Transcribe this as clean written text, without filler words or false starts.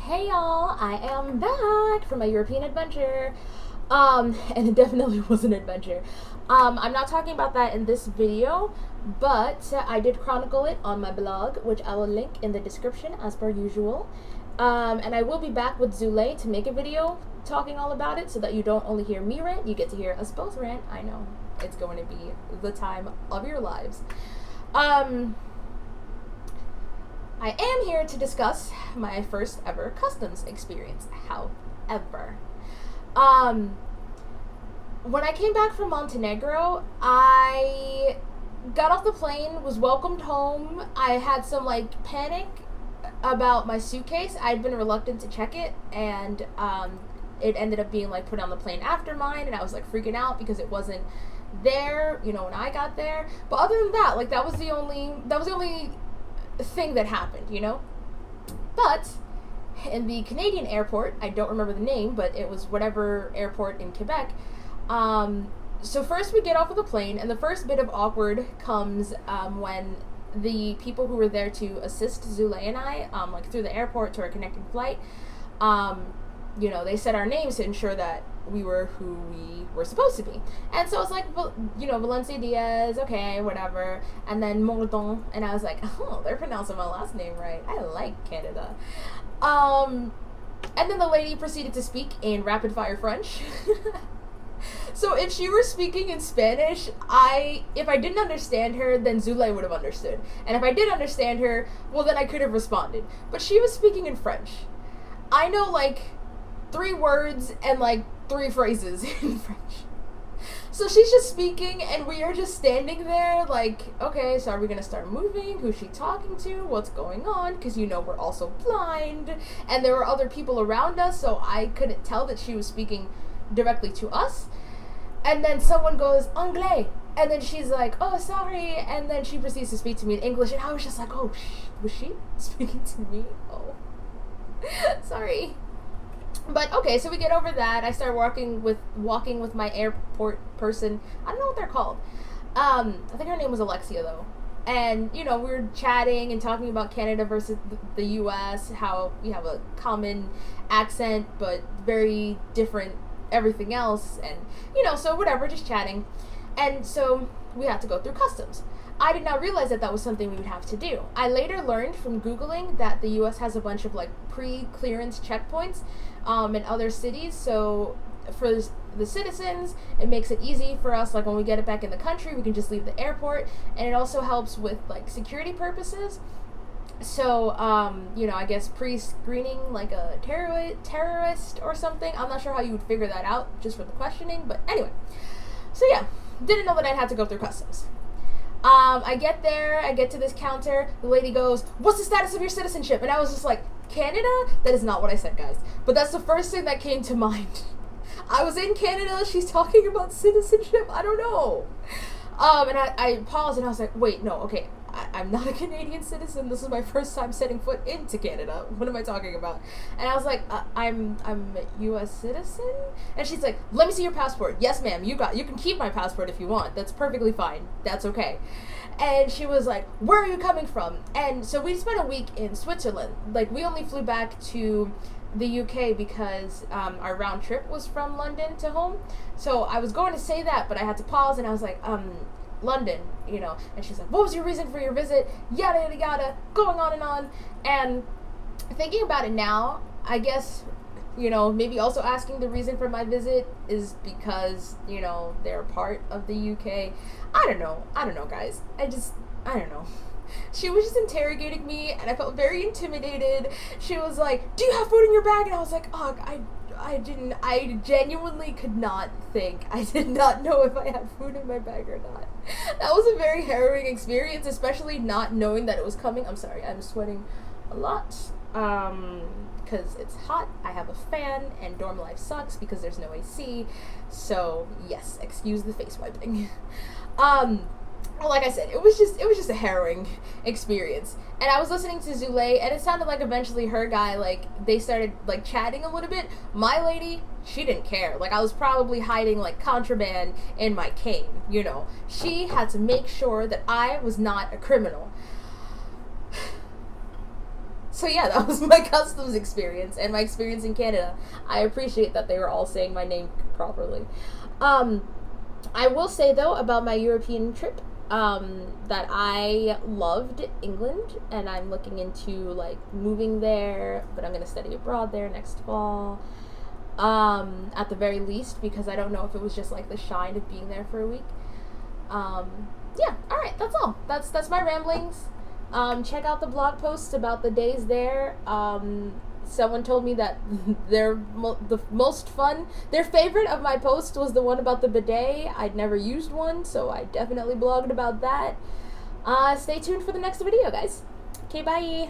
Hey y'all, I am back from my European adventure. And it definitely was an adventure. I'm not talking about that in this video, but I did chronicle it on my blog, which I will link in the description as per usual. And I will be back with Zule to make a video talking all about it so that you don't only hear me rant, you get to hear us both rant. I know, it's going to be the time of your lives. I am here to discuss my first ever customs experience. However, when I came back from Montenegro, I got off the plane, was welcomed home. I had some panic about my suitcase. I'd been reluctant to check it, and it ended up being put on the plane after mine, and I was freaking out because it wasn't there, when I got there. But other than that, that was the only thing that happened, But in the Canadian airport, I don't remember the name, but it was whatever airport in Quebec. So first we get off of the plane, and the first bit of awkward comes when the people who were there to assist Zule and I, through the airport to our connecting flight, they said our names to ensure that we were who we were supposed to be. And so it's Valencia Diaz, okay, whatever. And then Mordon, and I was like, oh, they're pronouncing my last name right. I like Canada. And then the lady proceeded to speak in rapid fire French. So if she were speaking in Spanish, if I didn't understand her, then Zule would have understood. And if I did understand her, well, then I could have responded. But she was speaking in French. I know 3 words and 3 phrases in French. So she's just speaking, and we are just standing there okay, so are we gonna start moving? Who's she talking to? What's going on? Because we're also blind, and there were other people around us, so I couldn't tell that she was speaking directly to us. And then someone goes, Anglais, and then she's like, oh, sorry, and then she proceeds to speak to me in English, and I was just like, oh, was she speaking to me? Oh, sorry. But okay, so we get over that. I start walking with my airport person. I don't know what they're called. I think her name was Alexia though. And we were chatting and talking about Canada versus the U.S. How we have a common accent but very different everything else. And so whatever, just chatting. And so we had to go through customs. I did not realize that was something we would have to do. I later learned from Googling that the U.S. has a bunch of pre-clearance checkpoints in other cities. So for the citizens, it makes it easy for us. When we get it back in the country, we can just leave the airport, and it also helps with security purposes. So I guess pre-screening a terrorist or something. I'm not sure how you would figure that out just for the questioning, but anyway. So yeah, didn't know that I'd have to go through customs. I get there, I get to this counter, the lady goes, what's the status of your citizenship? And I was just like, Canada? That is not what I said, guys. But that's the first thing that came to mind. I was in Canada, she's talking about citizenship, I don't know. And I paused and I was like, wait, no, okay, I'm not a Canadian citizen. This is my first time setting foot into Canada. What am I talking about? And I was like, I'm a U.S. citizen? And she's like, let me see your passport. Yes, ma'am, you can keep my passport if you want. That's perfectly fine. That's okay. And she was like, where are you coming from? And so we spent a week in Switzerland. We only flew back to the UK because our round trip was from London to home. So I was going to say that, but I had to pause, and I was like, London, and she's like, what was your reason for your visit? Yada, yada, yada, going on and on. And thinking about it now, I guess, maybe also asking the reason for my visit is because, they're part of the UK. I don't know, guys. I don't know. She was just interrogating me, and I felt very intimidated. She was like, do you have food in your bag? And I was like, oh, I genuinely could not think. I did not know if I had food in my bag or not. That was a very harrowing experience, especially not knowing that it was coming. I'm sorry, I'm sweating a lot, because it's hot. I have a fan, and dorm life sucks because there's no AC. So yes, excuse the face wiping. Like I said, it was just a harrowing experience. And I was listening to Zule, and it sounded like eventually her guy, they started, chatting a little bit. My lady, she didn't care. I was probably hiding, contraband in my cane, She had to make sure that I was not a criminal. So yeah, that was my customs experience and my experience in Canada. I appreciate that they were all saying my name properly. I will say though about my European trip, that I loved England and I'm looking into like moving there, but I'm gonna study abroad there next fall. At the very least, because I don't know if it was just like the shine of being there for a week. Yeah, alright, that's all. That's my ramblings. Check out the blog posts about the days there. Someone told me that the most fun, their favorite of my posts was the one about the bidet. I'd never used one, so I definitely blogged about that. Stay tuned for the next video, guys. Okay, bye.